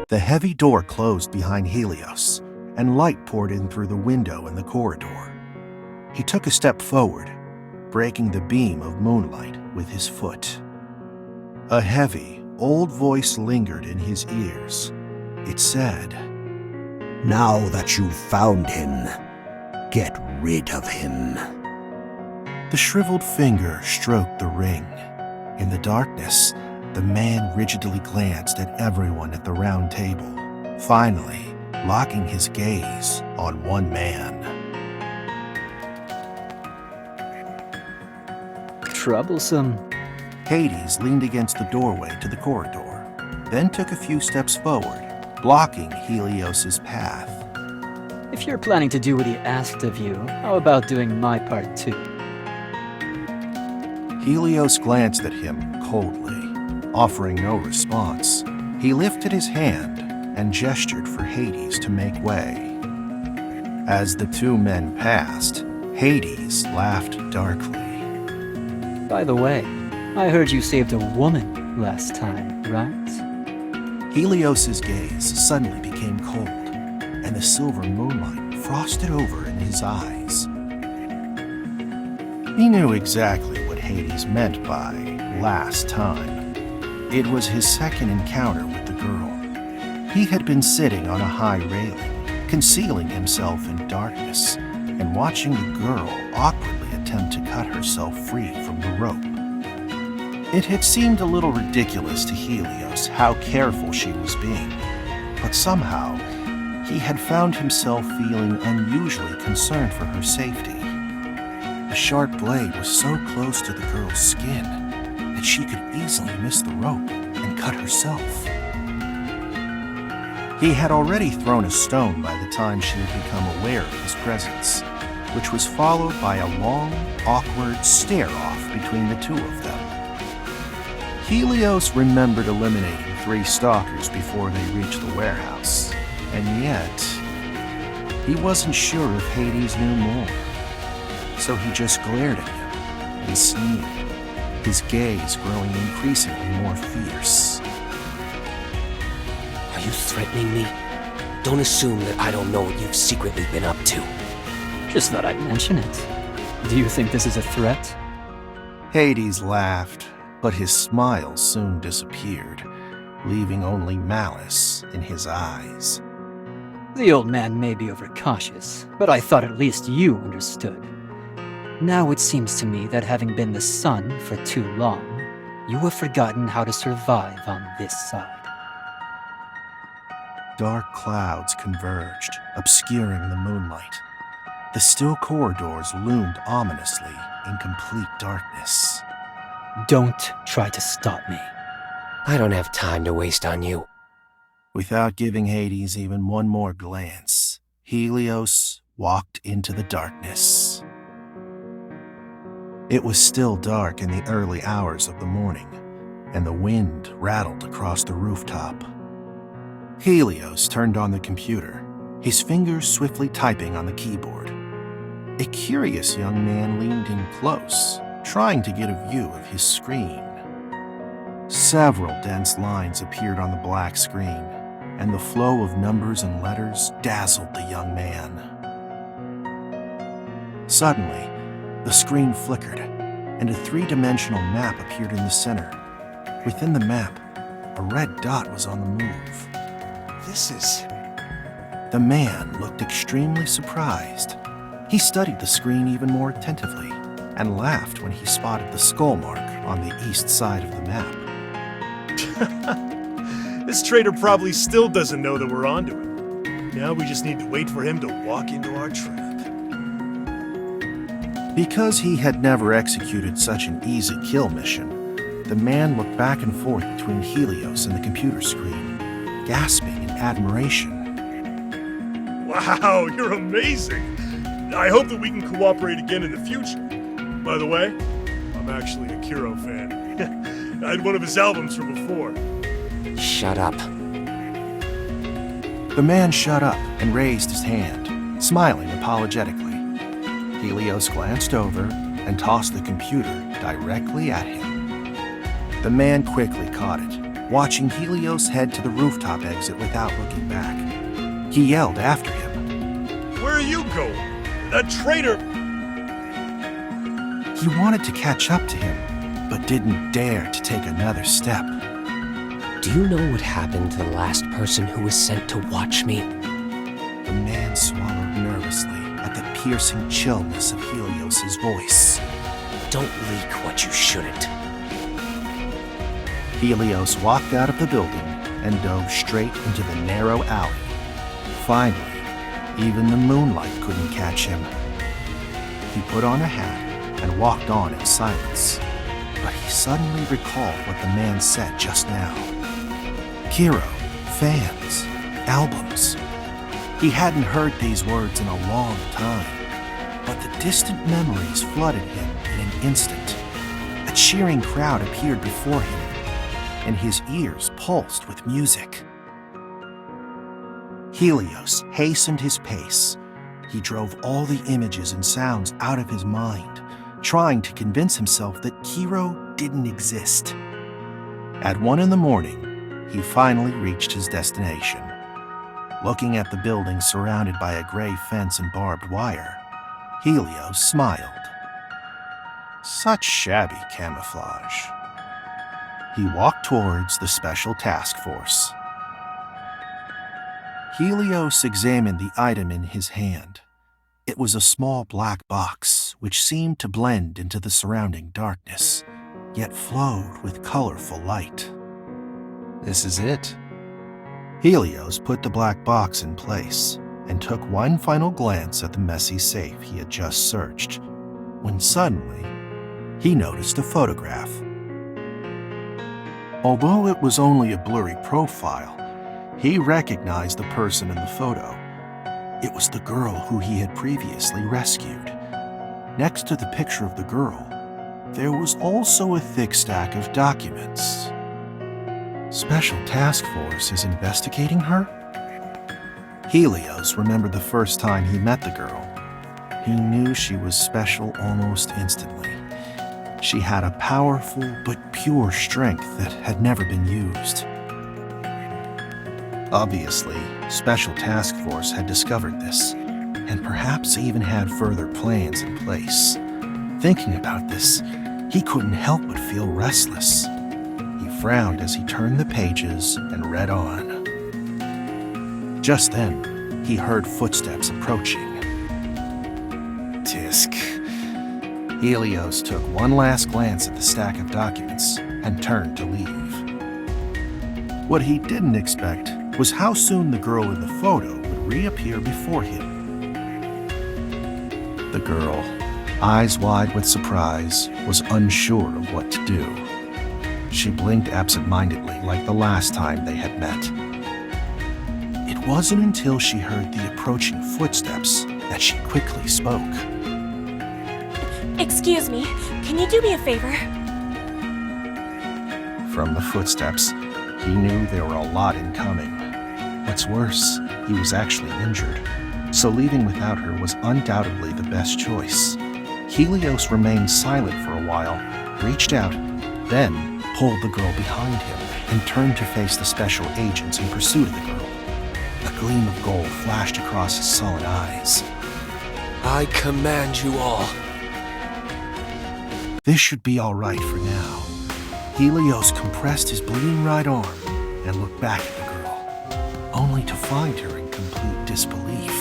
The heavy door closed behind Helios, and light poured in through the window in the corridor. He took a step forward, breaking the beam of moonlight with his foot. A heavy, old voice lingered in his ears. It said, "Now that you've found him, get rid of him." The shriveled finger stroked the ring. In the darkness, the man rigidly glanced at everyone at the round table, finally locking his gaze on one man. Troublesome. Hades leaned against the doorway to the corridor, then took a few steps forward, blocking Helios's path. If you're planning to do what he asked of you, how about doing my part too? Helios glanced at him coldly, offering no response. He lifted his hand and gestured for Hades to make way. As the two men passed, Hades laughed darkly. By the way, I heard you saved a woman last time, right? Helios's gaze suddenly became cold, and the silver moonlight frosted over in his eyes. He knew exactly what Hades meant by last time. It was his second encounter with the girl. He had been sitting on a high railing, concealing himself in darkness, and watching the girl awkwardly attempt to cut herself free from the rope. It had seemed a little ridiculous to Helios how careful she was being, but somehow he had found himself feeling unusually concerned for her safety. The sharp blade was so close to the girl's skin that she could easily miss the rope and cut herself. He had already thrown a stone by the time she had become aware of his presence, which was followed by a long, awkward stare-off between the two of them. Helios remembered eliminating 3 stalkers before they reached the warehouse, and yet he wasn't sure if Hades knew more. So he just glared at him and sneered, his gaze growing increasingly more fierce. Are you threatening me? Don't assume that I don't know what you've secretly been up to. Just thought I'd mention it. Do you think this is a threat? Hades laughed, but his smile soon disappeared, leaving only malice in his eyes. The old man may be overcautious, but I thought at least you understood. Now it seems to me that having been the sun for too long, you have forgotten how to survive on this side. Dark clouds converged, obscuring the moonlight. The still corridors loomed ominously in complete darkness. Don't try to stop me. I don't have time to waste on you. Without giving Hades even one more glance, Helios walked into the darkness. It was still dark in the early hours of the morning, and the wind rattled across the rooftop. Helios turned on the computer, his fingers swiftly typing on the keyboard. A curious young man leaned in close, trying to get a view of his screen. Several dense lines appeared on the black screen, and the flow of numbers and letters dazzled the young man. Suddenly, the screen flickered, and a 3-dimensional map appeared in the center. Within the map, a red dot was on the move. This is... The man looked extremely surprised. He studied the screen even more attentively, and laughed when he spotted the skull mark on the east side of the map. This traitor probably still doesn't know that we're onto him. Now we just need to wait for him to walk into our trap. Because he had never executed such an easy kill mission, the man looked back and forth between Helios and the computer screen, gasping in admiration. Wow, you're amazing! I hope that we can cooperate again in the future. By the way, I'm actually a Kiro fan. I had one of his albums from before. Shut up. The man shut up and raised his hand, smiling apologetically. Helios glanced over and tossed the computer directly at him. The man quickly caught it, watching Helios head to the rooftop exit without looking back. He yelled after him. Where are you going? That traitor! He wanted to catch up to him, but didn't dare to take another step. Do you know what happened to the last person who was sent to watch me? The man swallowed nervously at the piercing chillness of Helios's voice. Don't leak what you shouldn't. Helios walked out of the building and dove straight into the narrow alley. Finally, even the moonlight couldn't catch him. He put on a hat and walked on in silence, but he suddenly recalled what the man said just now. Hero, fans, albums. He hadn't heard these words in a long time, but the distant memories flooded him in an instant. A cheering crowd appeared before him, and his ears pulsed with music. Helios hastened his pace. He drove all the images and sounds out of his mind, trying to convince himself that Kiro didn't exist. At 1 a.m, he finally reached his destination. Looking at the building surrounded by a gray fence and barbed wire, Helios smiled. Such shabby camouflage. He walked towards the special task force. Helios examined the item in his hand. It was a small black box which seemed to blend into the surrounding darkness, yet flowed with colorful light. This is it. Helios put the black box in place and took one final glance at the messy safe he had just searched, when suddenly he noticed a photograph. Although it was only a blurry profile, he recognized the person in the photo. It was the girl who he had previously rescued. Next to the picture of the girl, there was also a thick stack of documents. Special Task Force is investigating her? Helios remembered the first time he met the girl. He knew she was special almost instantly. She had a powerful but pure strength that had never been used. Obviously, Special Task Force had discovered this, and perhaps even had further plans in place. Thinking about this, he couldn't help but feel restless. He frowned as he turned the pages and read on. Just then, he heard footsteps approaching. Tisk. Helios took one last glance at the stack of documents and turned to leave. What he didn't expect was how soon the girl in the photo would reappear before him. The girl, eyes wide with surprise, was unsure of what to do. She blinked absent-mindedly like the last time they had met. It wasn't until she heard the approaching footsteps that she quickly spoke. Excuse me, can you do me a favor? From the footsteps, he knew there were a lot incoming. What's worse, he was actually injured, so leaving without her was undoubtedly the best choice. Helios remained silent for a while, reached out, then pulled the girl behind him and turned to face the special agents in pursuit of the girl. A gleam of gold flashed across his sullen eyes. I command you all. This should be all right for now. Helios compressed his bleeding right arm and looked back at the girl, only to find her in complete disbelief.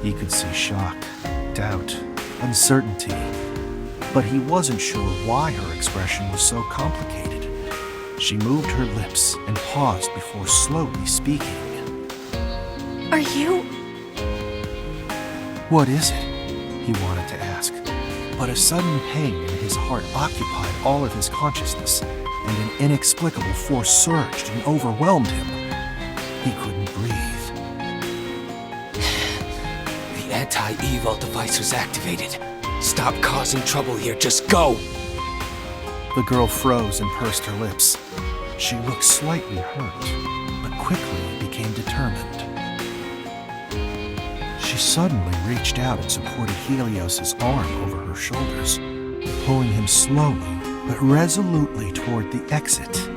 He could see shock, doubt, uncertainty, but he wasn't sure why her expression was so complicated. She moved her lips and paused before slowly speaking. Are you... What is it? He wanted to ask, but a sudden pain in his heart occupied all of his consciousness, and an inexplicable force surged and overwhelmed him. He couldn't breathe. The anti-evil device was activated. Stop causing trouble here, just go! The girl froze and pursed her lips. She looked slightly hurt, but quickly became determined. She suddenly reached out and supported Helios's arm over her shoulders, pulling him slowly but resolutely toward the exit.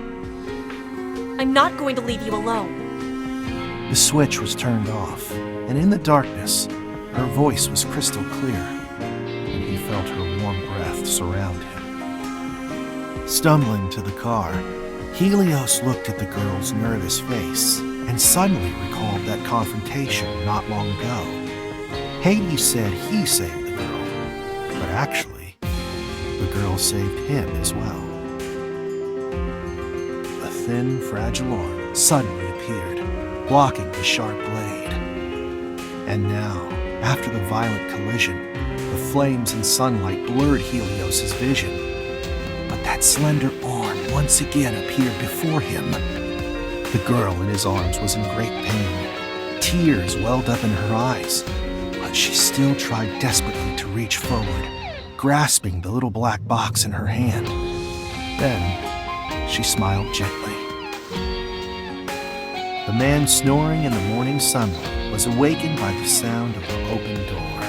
I'm not going to leave you alone. The switch was turned off, and in the darkness, her voice was crystal clear, and he felt her warm breath surround him. Stumbling to the car, Helios looked at the girl's nervous face and suddenly recalled that confrontation not long ago. Hades said he saved the girl, but actually, the girl saved him as well. A thin, fragile arm suddenly appeared, blocking the sharp blade. And now, after the violent collision, the flames and sunlight blurred Helios's vision. But that slender arm once again appeared before him. The girl in his arms was in great pain. Tears welled up in her eyes, but she still tried desperately to reach forward, grasping the little black box in her hand. Then, she smiled gently. The man snoring in the morning sunlight was awakened by the sound of the open door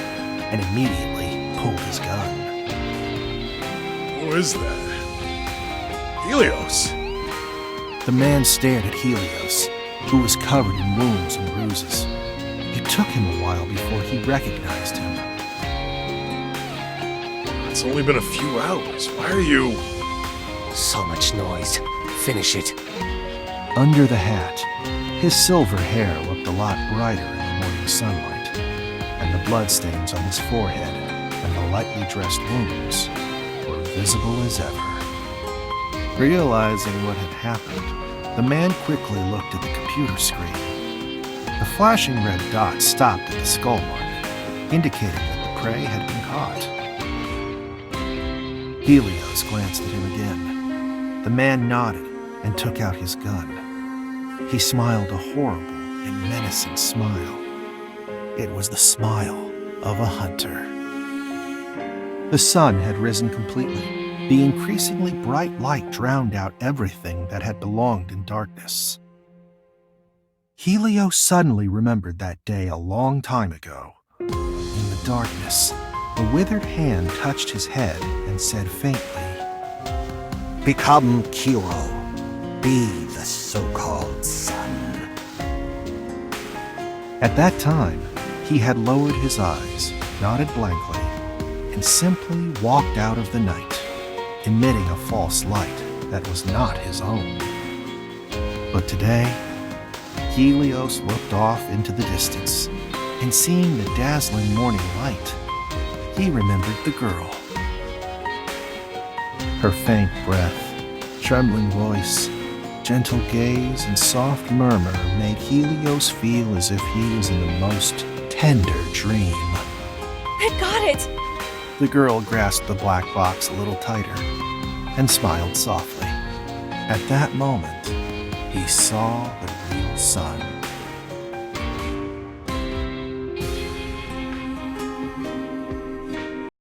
and immediately pulled his gun. Who is that? Helios! The man stared at Helios, who was covered in wounds and bruises. It took him a while before he recognized him. It's only been a few hours. Why are you... So much noise. Finish it. Under the hat, his silver hair looked a lot brighter in the morning sunlight, and the bloodstains on his forehead and the lightly dressed wounds were visible as ever. Realizing what had happened, the man quickly looked at the computer screen. The flashing red dot stopped at the skull mark, indicating that the prey had been caught. Helios glanced at him again. The man nodded and took out his gun. He smiled a horrible and menacing smile. It was the smile of a hunter. The sun had risen completely. The increasingly bright light drowned out everything that had belonged in darkness. Helios suddenly remembered that day a long time ago. In the darkness, a withered hand touched his head and said faintly, Become Kiro. Be the so-called sun. At that time, he had lowered his eyes, nodded blankly, and simply walked out of the night, emitting a false light that was not his own. But today, Helios looked off into the distance, and seeing the dazzling morning light, he remembered the girl. Her faint breath, trembling voice, gentle gaze, and soft murmur made Helios feel as if he was in the most tender dream. I've got it! The girl grasped the black box a little tighter and smiled softly. At that moment, he saw the real sun.